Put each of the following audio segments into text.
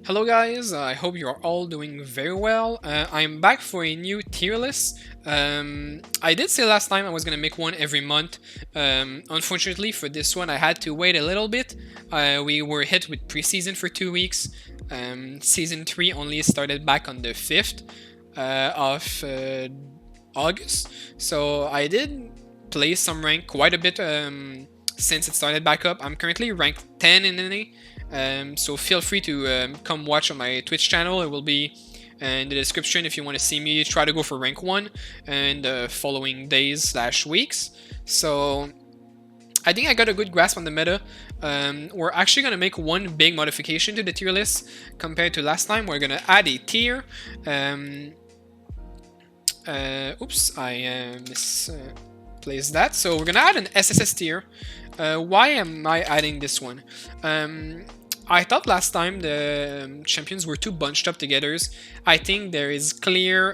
Hello guys, I hope you are all doing very well. I'm back for a new tier list. I did say last time I was gonna make one every month. Unfortunately for this one I had to wait a little bit. We were hit with preseason for 2 weeks. Season 3 only started back on the 5th of August. So I did play some rank quite a bit since it started back up. I'm currently ranked 10 in NA. So feel free to come watch on my Twitch channel. It will be in the description if you want to see me try to go for rank 1 in the following days/weeks. So I think I got a good grasp on the meta. We're actually going to make one big modification to the tier list compared to last time. We're going to add a tier. Oops, I misplaced that. So we're going to add an SSS tier. Why am I adding this one? I thought last time the champions were too bunched up together. I think there is clear,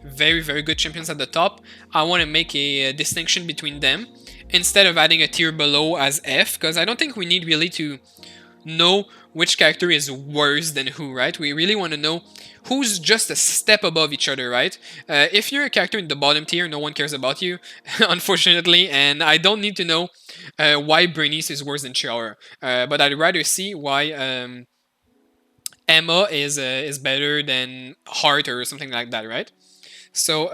very, very good champions at the top. I want to make a distinction between them instead of adding a tier below as F, because I don't think we need really to know which character is worse than who, right? We really want to know who's just a step above each other, right? If you're a character in the bottom tier, no one cares about you, unfortunately, and I don't need to know why Bernice is worse than Chiara, but I'd rather see why Emma is better than Heart or something like that, right? So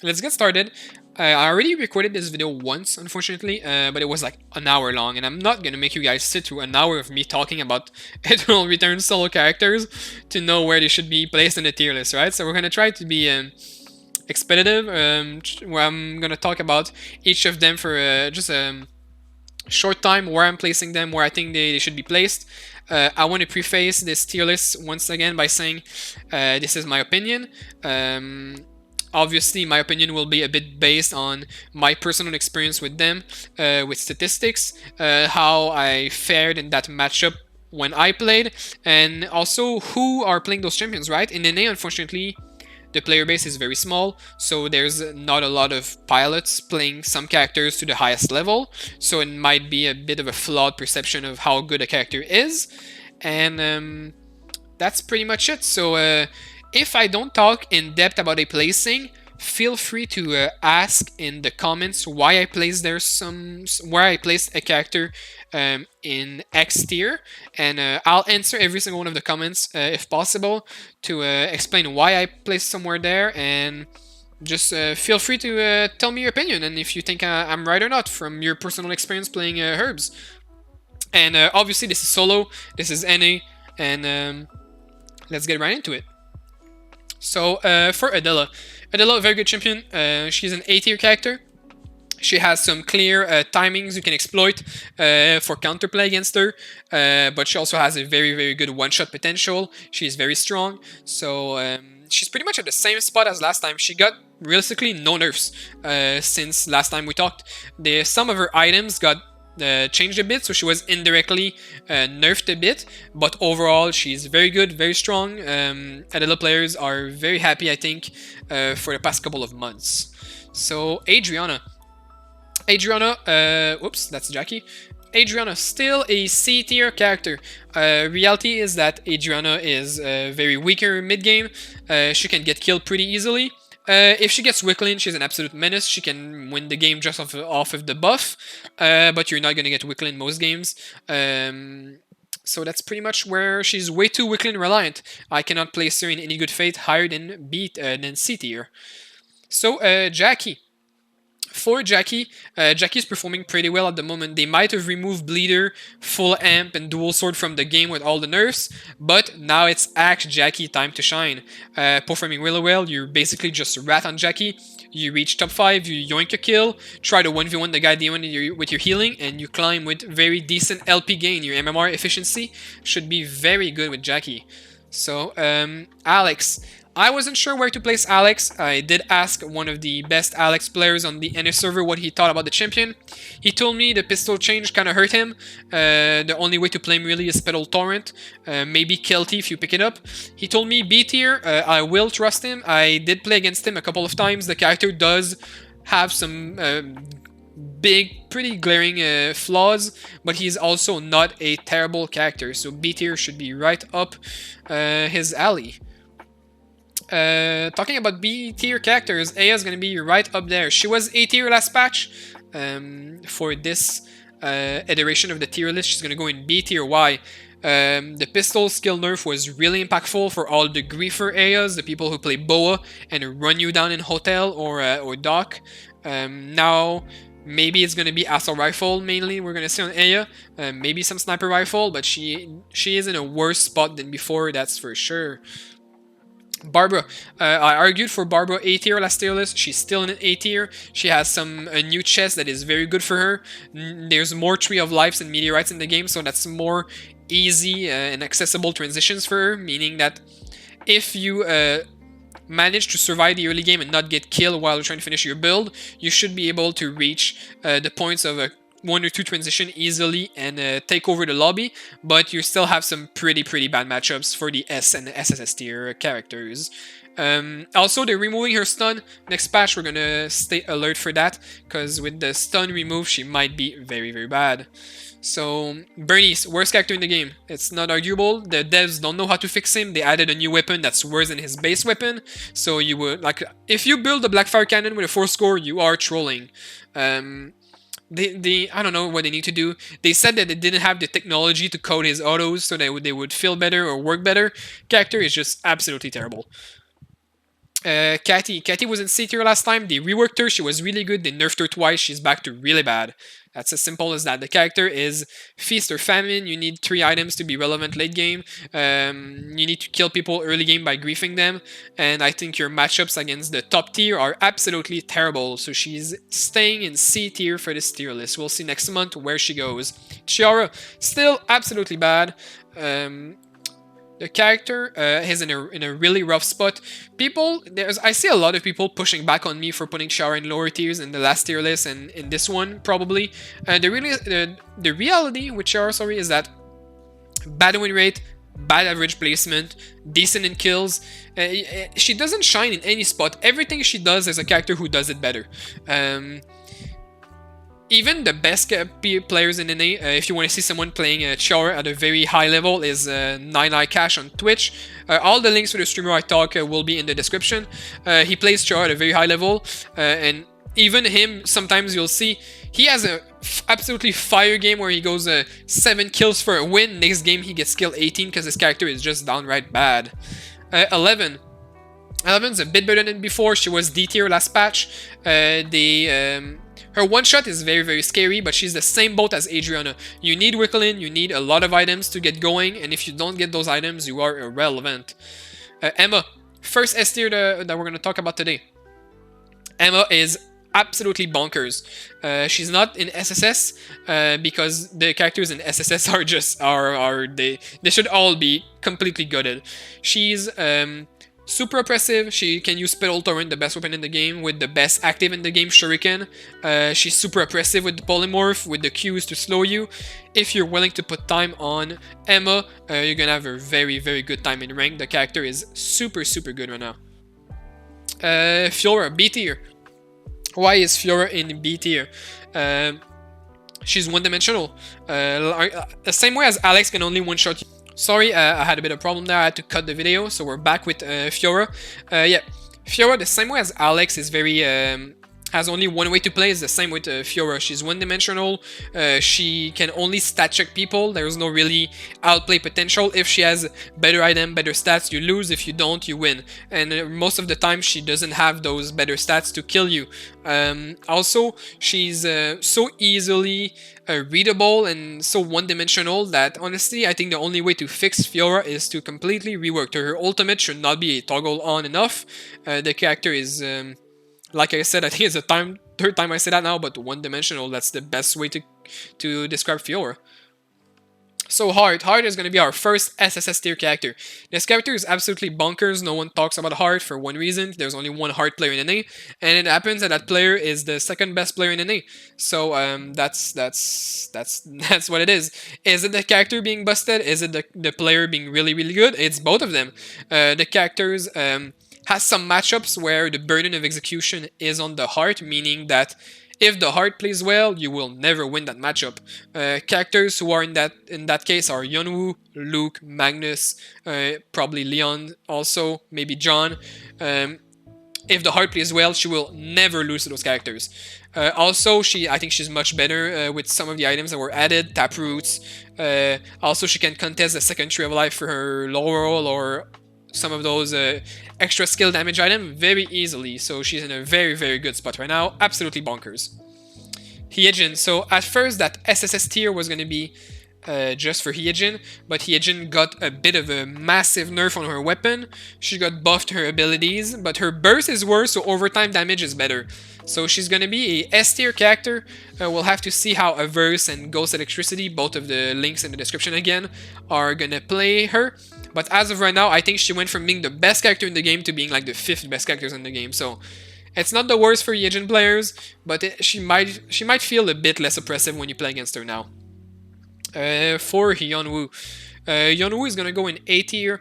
let's get started. I already recorded this video once, unfortunately, but it was like an hour long, and I'm not gonna make you guys sit through an hour of me talking about Eternal Return solo characters to know where they should be placed in the tier list, right? So we're gonna try to be expeditive, where I'm gonna talk about each of them for just a short time, where I'm placing them, where I think they should be placed. I want to preface this tier list once again by saying this is my opinion. Obviously, my opinion will be a bit based on my personal experience with them, with statistics, how I fared in that matchup when I played, and also who are playing those champions, right? In NA, unfortunately, the player base is very small, so there's not a lot of pilots playing some characters to the highest level, so it might be a bit of a flawed perception of how good a character is, and that's pretty much it. So if I don't talk in depth about a placing, feel free to ask in the comments why I placed where I placed a character in X tier, and I'll answer every single one of the comments if possible to explain why I placed somewhere there, and just feel free to tell me your opinion and if you think I'm right or not from your personal experience playing Herbs. And obviously this is solo, this is NA, and let's get right into it. So for Adela, a very good champion. She's an A tier character. She has some clear timings you can exploit for counterplay against her, but she also has a very, very good one-shot potential. She's very strong, so she's pretty much at the same spot as last time. She got realistically no nerfs since last time we talked. Some of her items got changed a bit, so she was indirectly nerfed a bit, but overall she's very good, very strong. Adela players are very happy, I think, for the past couple of months. So Adriana, oops, that's Jackie. Adriana, still a C tier character. Reality is that Adriana is very weaker mid game. She can get killed pretty easily. If she gets Wicklin, she's an absolute menace. She can win the game just off of the buff, but you're not gonna get Wicklin most games. So that's pretty much where she's way too Wicklin reliant. I cannot place her in any good fate higher than C tier. So Jackie. For Jackie, Jackie's performing pretty well at the moment. They might have removed Bleeder, Full Amp, and Dual Sword from the game with all the nerfs, but now it's Axe Jackie time to shine. Performing really well, you're basically just rat on Jackie. You reach top 5, you yoink a kill, try to 1v1 the guy with your healing, and you climb with very decent LP gain. Your MMR efficiency should be very good with Jackie. So, Alex. I wasn't sure where to place Alex. I did ask one of the best Alex players on the NA server what he thought about the champion. He told me the pistol change kind of hurt him. The only way to play him really is Pedal Torrent. Maybe Kelty if you pick it up. He told me B tier. I will trust him. I did play against him a couple of times. The character does have some big, pretty glaring flaws, but he's also not a terrible character. So B tier should be right up his alley. Talking about B tier characters, Aya is going to be right up there. She was A tier last patch. For this iteration of the tier list, she's going to go in B tier. Why? The pistol skill nerf was really impactful for all the griefer Ayas, the people who play Boa and run you down in hotel or dock. Now, maybe it's going to be assault rifle mainly we're going to see on Aya. Maybe some sniper rifle, but she is in a worse spot than before, that's for sure. Barbara, I argued for Barbara A tier last tier list. She's still in an A tier. She has a new chest that is very good for her. There's more Tree of Lives and Meteorites in the game, so that's more easy and accessible transitions for her, meaning that if you manage to survive the early game and not get killed while you're trying to finish your build, you should be able to reach the points of a 1 or 2 transition easily and take over the lobby, but you still have some pretty bad matchups for the S and the SSS tier characters. Also, they're removing her stun. Next patch, we're gonna stay alert for that, because with the stun removed, she might be very bad. So, Bernice, worst character in the game. It's not arguable. The devs don't know how to fix him. They added a new weapon that's worse than his base weapon. So you would, like, if you build a Blackfire Cannon with a 4 score, you are trolling. I don't know what they need to do. They said that they didn't have the technology to code his autos so that they would feel better or work better. Character is just absolutely terrible. Cathy was in C tier last time. They reworked her. She was really good. They nerfed her twice. She's back to really bad. That's as simple as that. The character is feast or famine. You need 3 items to be relevant late game. You need to kill people early game by griefing them. And I think your matchups against the top tier are absolutely terrible. So she's staying in C tier for this tier list. We'll see next month where she goes. Chiara, still absolutely bad. The character is in a really rough spot. I see a lot of people pushing back on me for putting Chiara in lower tiers in the last tier list and in this one probably. The reality with Chiara, is that bad win rate, bad average placement, decent in kills. She doesn't shine in any spot. Everything she does is a character who does it better. Even the best players in NA, if you want to see someone playing Chiara at a very high level, is NA Cash on Twitch. All the links for the streamer I talk will be in the description. He plays Chiara at a very high level, and even him, sometimes you'll see, he has a absolutely fire game where he goes 7 kills for a win. Next game he gets killed 18 because his character is just downright bad. 11's a bit better than before. She was D tier last patch. Her one-shot is very scary, but she's the same boat as Adriana. You need Wickle in, you need a lot of items to get going, and if you don't get those items, you are irrelevant. Emma, first S tier that we're going to talk about today. Emma is absolutely bonkers. She's not in SSS because the characters in SSS are just they should all be completely gutted. She's super oppressive. She can use Pedal Torrent, the best weapon in the game, with the best active in the game, Shuriken. She's super oppressive with the Polymorph, with the Qs to slow you. If you're willing to put time on Emma, you're gonna have a very good time in rank. The character is super good right now. Fiora, B tier. Why is Fiora in B tier? She's one-dimensional. The same way as Alex can only one-shot you. Sorry, I had a bit of problem there. I had to cut the video, so we're back with Fiora. Yeah, Fiora, the same way as Alex, is very has only one way to play. Is the same with Fiora. She's one-dimensional. She can only stat check people. There's no really outplay potential. If she has better item, better stats, you lose. If you don't, you win. And most of the time, she doesn't have those better stats to kill you. Also, she's so easily readable and so one-dimensional that honestly, I think the only way to fix Fiora is to completely rework her. Her ultimate should not be a toggle on enough. The character is... like I said, I think it's the third time I say that now, but one-dimensional, that's the best way to describe Fiora. So Heart is going to be our first SSS tier character. This character is absolutely bonkers. No one talks about Heart for one reason. There's only one Heart player in NA, and it happens that player is the second best player in NA. So that's what it is. Is it the character being busted? Is it the player being really good? It's both of them. The characters has some matchups where the burden of execution is on the Heart, meaning that If the heart plays well, you will never win that matchup. Characters who are in that case are Yeonwoo, Luke, Magnus, probably Leon also, maybe John. If the heart plays well, she will never lose to those characters. Also, I think she's much better with some of the items that were added, taproots. Also, she can contest the second tree of life for her laurel or some of those extra skill damage items very easily. So she's in a very, very good spot right now. Absolutely bonkers. Hyejin. So at first that SSS tier was going to be just for Hyejin, but Hyejin got a bit of a massive nerf on her weapon. She got buffed her abilities, but her burst is worse, so overtime damage is better. So she's gonna be a S tier character. We'll have to see how Averse and Ghost Electricity, both of the links in the description again, are gonna play her. But as of right now, I think she went from being the best character in the game to being like the 5th best characters in the game. So it's not the worst for Hyejin players, but she might feel a bit less oppressive when you play against her now. For Yeonwoo. Yeonwoo is gonna go in A tier.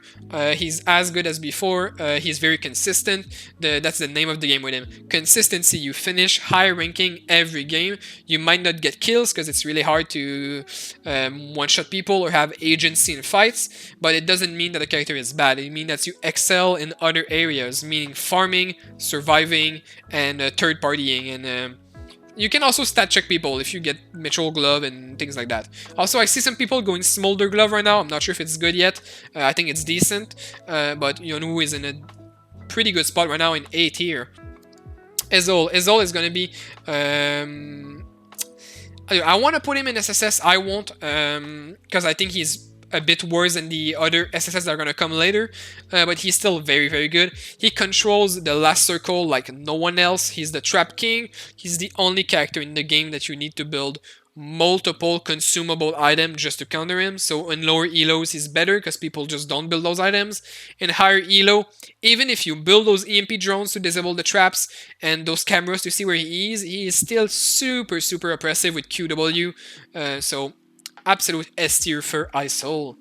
He's as good as before. He's very consistent. That's the name of the game with him. Consistency. You finish high ranking every game. You might not get kills because it's really hard to one-shot people or have agency in fights, but it doesn't mean that the character is bad. It means that you excel in other areas, meaning farming, surviving, and third partying. And you can also stat check people if you get Mitchell Glove and things like that. Also, I see some people going Smolder Glove right now. I'm not sure if it's good yet. I think it's decent. But Yeonwoo is in a pretty good spot right now in A tier. Ezol is going to be... I want to put him in SSS. I won't. Because I think he's a bit worse than the other SSS that are going to come later, but he's still very, very good. He controls the last circle like no one else. He's the trap king. He's the only character in the game that you need to build multiple consumable items just to counter him. So in lower elos he's better because people just don't build those items. In higher elo, even if you build those EMP drones to disable the traps and those cameras to see where he is still super, super oppressive with QW. So absolute S tier for Isol.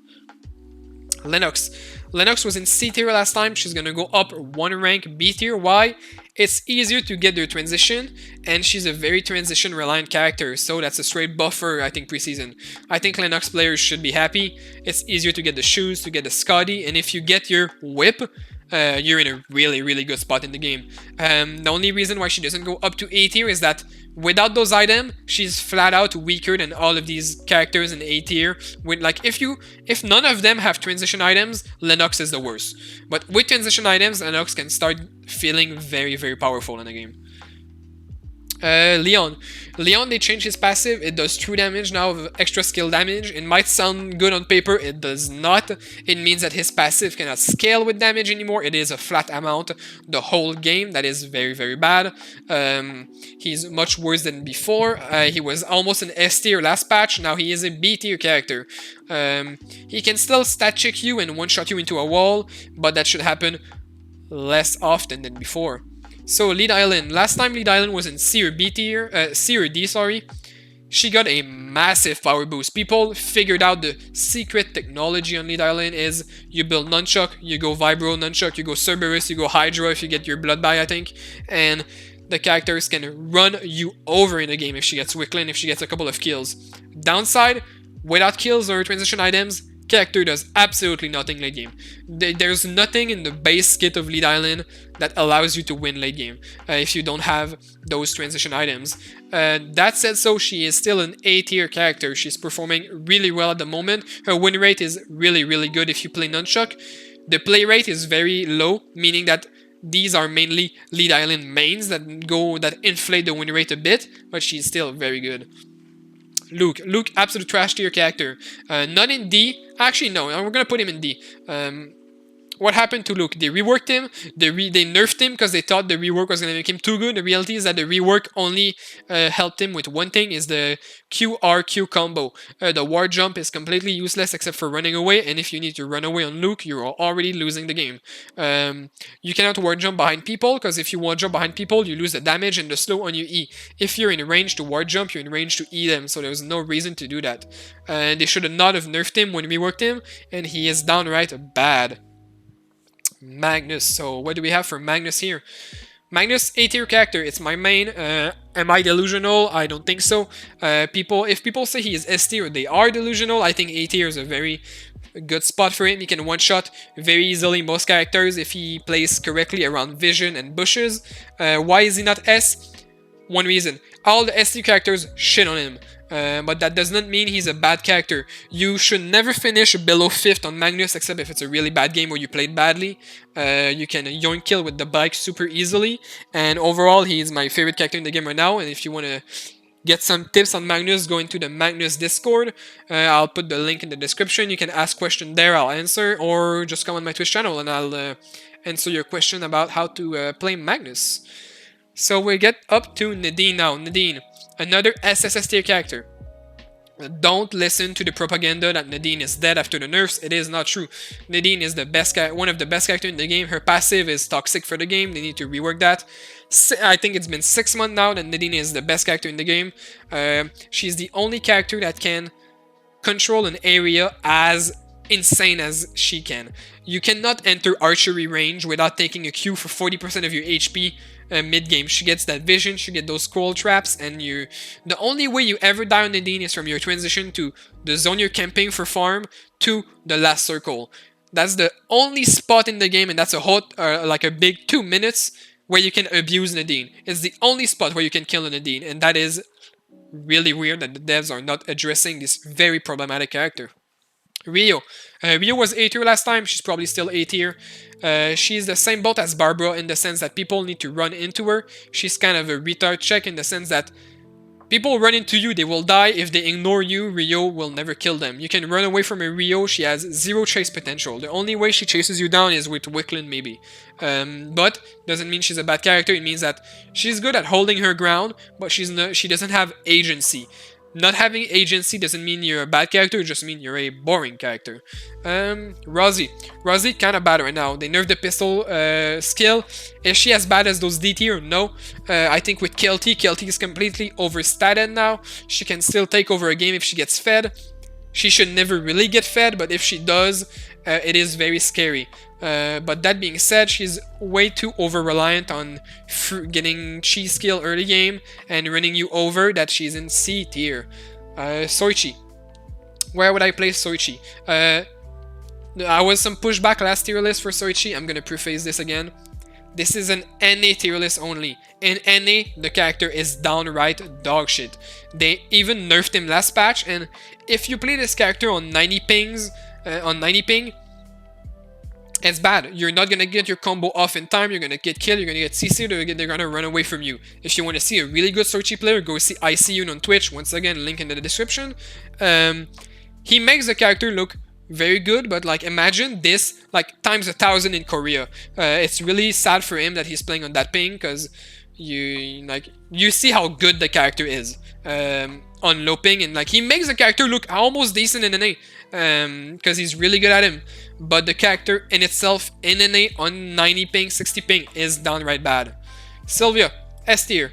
Lennox. Lennox was in C tier last time. She's gonna go up one rank B tier. Why? It's easier to get their transition, and she's a very transition reliant character, so that's a straight buffer, I think, preseason. I think Lennox players should be happy. It's easier to get the shoes, to get the Scotty, and if you get your whip, you're in a really, really good spot in the game. The only reason why she doesn't go up to A tier is that without those items, she's flat out weaker than all of these characters in A tier. With like, if none of them have transition items, Lennox is the worst. But with transition items, Lennox can start feeling very, very powerful in the game. Leon, they changed his passive. It does true damage now of extra skill damage. It might sound good on paper, it does not. It means that his passive cannot scale with damage anymore. It is a flat amount the whole game. That is very, very bad. He's much worse than before. He was almost an S tier last patch. Now he is a B tier character. He can still stat check you and one shot you into a wall, but that should happen less often than before. So Lead Island. Last time Lead Island was in C or B tier, C or D, sorry. She got a massive power boost. People figured out the secret technology on Lead Island is you build Nunchuck, you go Vibro Nunchuck, you go Cerberus, you go Hydra if you get your Blood Bag, I think. And the characters can run you over in the game if she gets Wicklin, if she gets a couple of kills. Downside, without kills or transition items, character does absolutely nothing late game. There's nothing in the base kit of Lead Island that allows you to win late game if you don't have those transition items. That said, so she is still an A tier character. She's performing really well at the moment. Her win rate is really, really good if you play Nunchuck. The play rate is very low, meaning that these are mainly Lead Island mains that inflate the win rate a bit, but she's still very good. Luke, absolute trash tier character. Not in D. Actually, no, we're gonna put him in D. What happened to Luke? They reworked him. They nerfed him because they thought the rework was gonna make him too good. The reality is that the rework only helped him with one thing: is the QRQ combo. The war jump is completely useless except for running away. And if you need to run away on Luke, you're already losing the game. You cannot war jump behind people because if you war jump behind people, you lose the damage and the slow on your E. If you're in range to war jump, you're in range to E them. So there's no reason to do that. They should not have nerfed him when we worked him, and he is downright bad. Magnus. So what do we have for Magnus here? Magnus, A tier character. It's my main. Am I delusional? I don't think so. If people say he is S tier, they are delusional. I think A tier is a very good spot for him. He can one-shot very easily most characters if he plays correctly around vision and bushes. Why is he not S? One reason. All the S tier characters shit on him. But that does not mean he's a bad character. You should never finish below 5th on Magnus except if it's a really bad game where you played badly. You can yoink kill with the bike super easily. And overall, he's my favorite character in the game right now. And if you want to get some tips on Magnus, go into the Magnus Discord. I'll put the link in the description. You can ask questions there, I'll answer. Or just come on my Twitch channel and I'll answer your question about how to play Magnus. So we get up to Nadine now. Nadine, another SSS tier character. Don't listen to the propaganda that Nadine is dead after the nerfs. It is not true. Nadine is the best one of the best characters in the game. Her passive is toxic for the game. They need to rework that. I think it's been 6 months now that Nadine is the best character in the game. She's the only character that can control an area as insane as she can. You cannot enter archery range without taking a Q for 40% of your HP mid-game. She gets that vision, she gets those scroll traps, and the only way you ever die on Nadine is from your transition to the zone you're camping for farm to the last circle. That's the only spot in the game, and that's a hot, like a big 2 minutes where you can abuse Nadine. It's the only spot where you can kill a Nadine, and that is really weird that the devs are not addressing this very problematic character. Rio. Rio was A tier last time, she's probably still A tier. She's the same boat as Barbara in the sense that people need to run into her. She's kind of a retard check in the sense that people run into you, they will die. If they ignore you, Rio will never kill them. You can run away from a Rio, she has 0 chase potential. The only way she chases you down is with Wicklin maybe. But doesn't mean she's a bad character, it means that she's good at holding her ground, but she doesn't have agency. Not having agency doesn't mean you're a bad character, it just means you're a boring character. Rozzy. Rozzy kinda bad right now. They nerfed the pistol skill. Is she as bad as those D tier? No. I think with KLT is completely overstated now. She can still take over a game if she gets fed. She should never really get fed, but if she does, it is very scary. But that being said, she's way too over-reliant on getting cheese skill early game and running you over that she's in C tier. Soichi. Where would I place Soichi? I was some pushback last tier list for Soichi. I'm gonna preface this again. This is an NA tier list only. In NA, the character is downright dog shit. They even nerfed him last patch, and if you play this character on 90 pings, it's bad. You're not gonna get your combo off in time, you're gonna get killed, you're gonna get CC, they're gonna run away from you. If you want to see a really good Soichi player, go see ICU on Twitch. Once again, link in the description. He makes the character look very good, but like imagine this like times 1,000 in Korea. It's really sad for him that he's playing on that ping, because you see how good the character is on low ping, and like he makes the character look almost decent in NA, because he's really good at him. But the character in itself in NA on 90 ping, 60 ping is downright bad. Sylvia, S tier.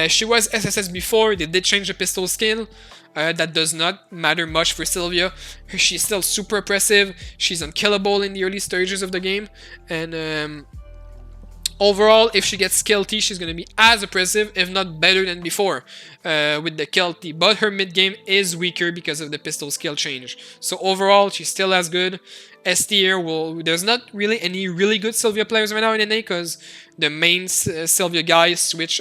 She was SSS before, they did change the pistol skill. That does not matter much for Sylvia. She's still super oppressive. She's unkillable in the early stages of the game. And overall, if she gets kill T, she's going to be as oppressive, if not better than before with the kill T. But her mid-game is weaker because of the pistol skill change. So overall, she's still as good. S tier, there's not really any really good Sylvia players right now in NA because the main Sylvia guy switch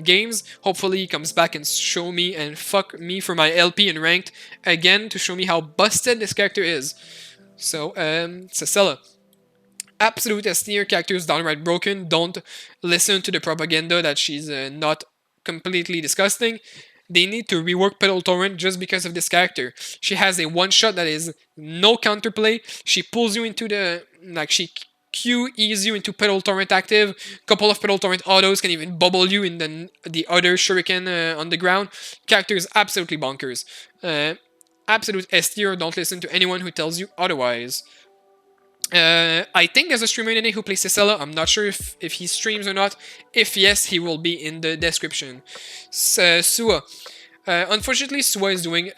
games. Hopefully he comes back and show me and fuck me for my LP and ranked again to show me how busted this character is. So, Cecella. Absolute S tier, character is downright broken. Don't listen to the propaganda that she's not completely disgusting. They need to rework Pedal Torrent just because of this character. She has a one-shot that is no counterplay. She pulls you into the... she QEs you into Pedal Torrent active. Couple of Pedal Torrent autos can even bubble you in the other shuriken on the ground. Character is absolutely bonkers. Absolute S tier, don't listen to anyone who tells you otherwise. I think there's a streamer in NA who plays Cecella. I'm not sure if he streams or not. If yes, he will be in the description. Sua. Unfortunately, Sua is doing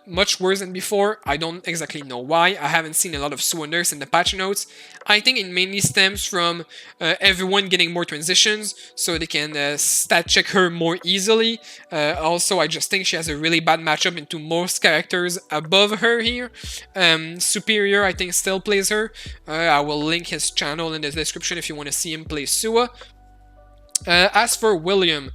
much worse than before. I don't exactly know why. I haven't seen a lot of Sua nurse in the patch notes. I think it mainly stems from everyone getting more transitions so they can stat check her more easily. Also, I just think she has a really bad matchup into most characters above her here. Superior, I think, still plays her. I will link his channel in the description if you want to see him play Sua. As for William,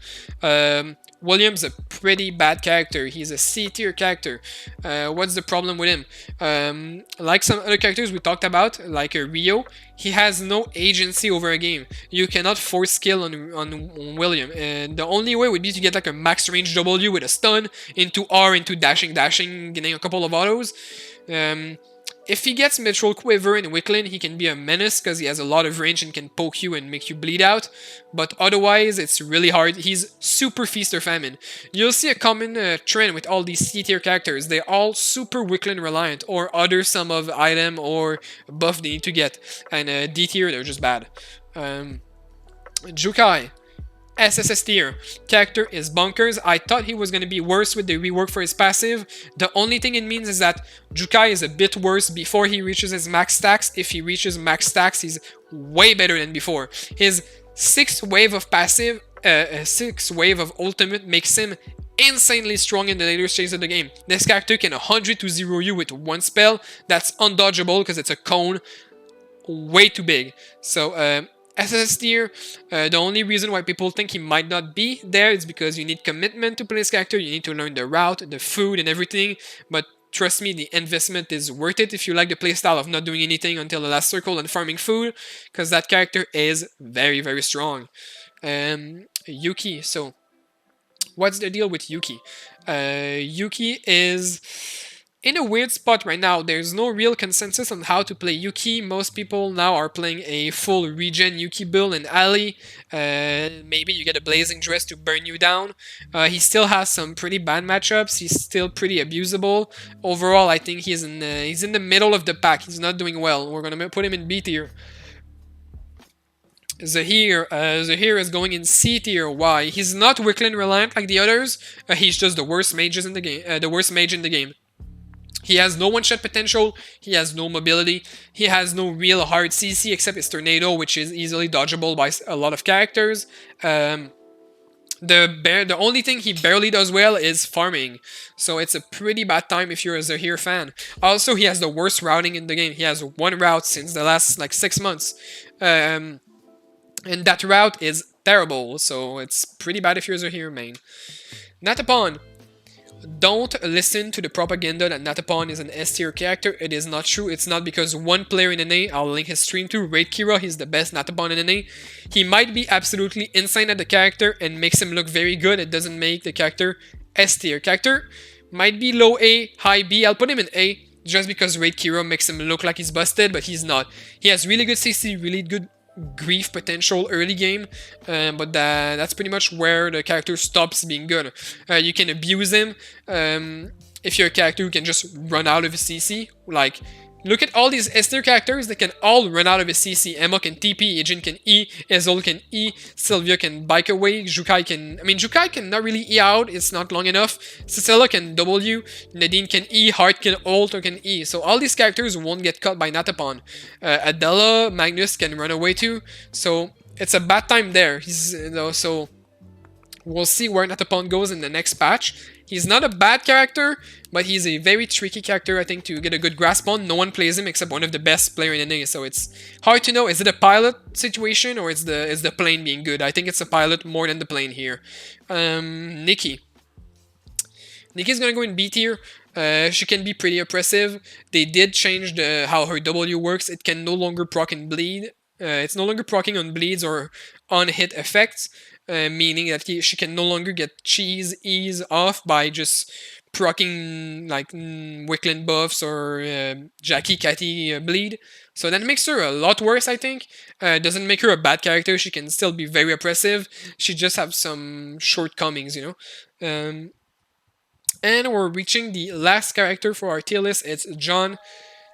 William's a pretty bad character. He's a C tier character. What's the problem with him? Like some other characters we talked about, like Rio, he has no agency over a game. You cannot force skill on William. And the only way would be to get like a max range W with a stun into R, into dashing, getting a couple of autos. If he gets Mithril Quiver and Wicklin, he can be a menace because he has a lot of range and can poke you and make you bleed out. But otherwise, it's really hard. He's super Feast or Famine. You'll see a common trend with all these C tier characters. They're all super Wicklin reliant or other sum of item or buff they need to get. And D tier, they're just bad. Jukai. SSS tier. Character is bonkers. I thought he was going to be worse with the rework for his passive. The only thing it means is that Jukai is a bit worse before he reaches his max stacks. If he reaches max stacks, he's way better than before. His 6th wave of passive, 6th wave of ultimate makes him insanely strong in the later stages of the game. This character can 100 to 0 you with one spell. That's undodgeable because it's a cone. Way too big. So, SS tier, the only reason why people think he might not be there is because you need commitment to play this character, you need to learn the route, the food and everything, but trust me, the investment is worth it if you like the playstyle of not doing anything until the last circle and farming food, because that character is very, very strong. Yuki, so what's the deal with Yuki? Yuki is in a weird spot right now. There's no real consensus on how to play Yuki. Most people now are playing a full regen Yuki build in Ali. Maybe you get a blazing dress to burn you down. He still has some pretty bad matchups. He's still pretty abusable. Overall, I think he's in the middle of the pack. He's not doing well. We're gonna put him in B tier. Zaheer, Zaheer is going in C tier. Why? He's not Wicklin reliant like the others. He's just the worst mages in the game. The worst mage in the game. He has no one-shot potential, he has no mobility, he has no real hard CC except his Tornado, which is easily dodgeable by a lot of characters. The only thing he barely does well is farming, so it's a pretty bad time if you're a Zaheer fan. Also, he has the worst routing in the game. He has one route since the last, 6 months. And that route is terrible, so it's pretty bad if you're a Zaheer main. Natapon. Don't listen to the propaganda that Natapon is an S tier character. It is not true. It's not because one player in NA, I'll link his stream to, Raid Kira, he's the best Natapon in NA. He might be absolutely insane at the character and makes him look very good. It doesn't make the character S tier. Character might be low A, high B. I'll put him in A just because Raid Kira makes him look like he's busted, but he's not. He has really good CC, really good grief potential early game, but that's pretty much where the character stops being good. You can abuse him if you're a character who can just run out of his CC. Like, look at all these S tier characters, they can all run out of his CC. Emma can TP, Ejin can E, Ezol can E, Sylvia can bike away, Jukai can not really E out, it's not long enough. Cecella can W, Nadine can E, Heart can ult or can E. So all these characters won't get caught by Natapon. Adela, Magnus can run away too. So it's a bad time there. So we'll see where Natapon goes in the next patch. He's not a bad character, but he's a very tricky character, I think, to get a good grasp on. No one plays him except one of the best players in NA, so it's hard to know. Is it a pilot situation or is the plane being good? I think it's a pilot more than the plane here. Nikki. Nikki's gonna go in B tier. She can be pretty oppressive. They did change how her W works. It can no longer proc and bleed. It's no longer procking on bleeds or on hit effects. Meaning that she can no longer get cheese ease off by just proccing like Wicklin buffs or Cathy Katie bleed. So that makes her a lot worse, I think. Doesn't make her a bad character. She can still be very oppressive. She just has some shortcomings, you know. And we're reaching the last character for our tier list. It's John.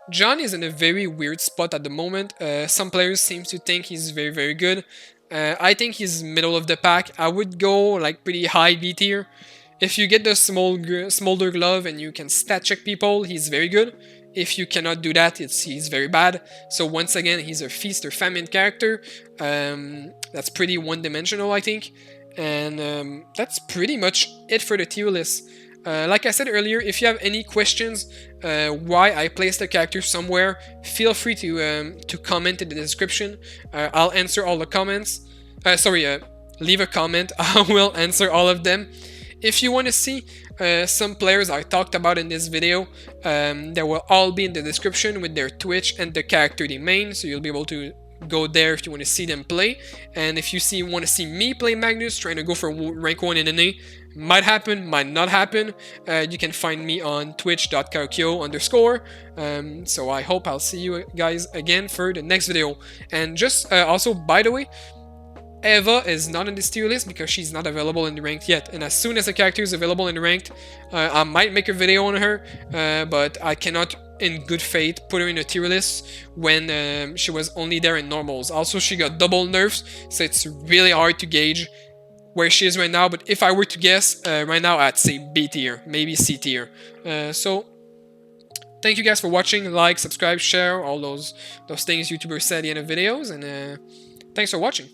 John is in a very weird spot at the moment. Some players seem to think he's very, very good. I think he's middle of the pack. I would go like pretty high B tier. If you get the smolder glove and you can stat check people, he's very good. If you cannot do that, he's very bad. So once again, he's a feast or famine character. That's pretty one-dimensional, I think. And that's pretty much it for the tier list. Like I said earlier, if you have any questions why I placed a character somewhere, feel free to comment in the description. I'll answer all the comments. Leave a comment. I will answer all of them. If you want to see some players I talked about in this video, they will all be in the description with their Twitch and the character they main, so you'll be able to go there if you want to see them play. And if you want to see me play Magnus, trying to go for rank 1 in NA, might happen, might not happen. You can find me on twitch.kayokio_. So I hope I'll see you guys again for the next video. And just also, by the way, Eva is not on this tier list because she's not available in the ranked yet. And as soon as the character is available in the ranked, I might make a video on her, but I cannot, in good faith, put her in a tier list when she was only there in normals. Also, she got double nerfs, so it's really hard to gauge where she is right now. But if I were to guess, right now I'd say B tier, maybe C tier. So thank you guys for watching. Like, subscribe, share, all those things YouTubers say at the end of videos, and thanks for watching.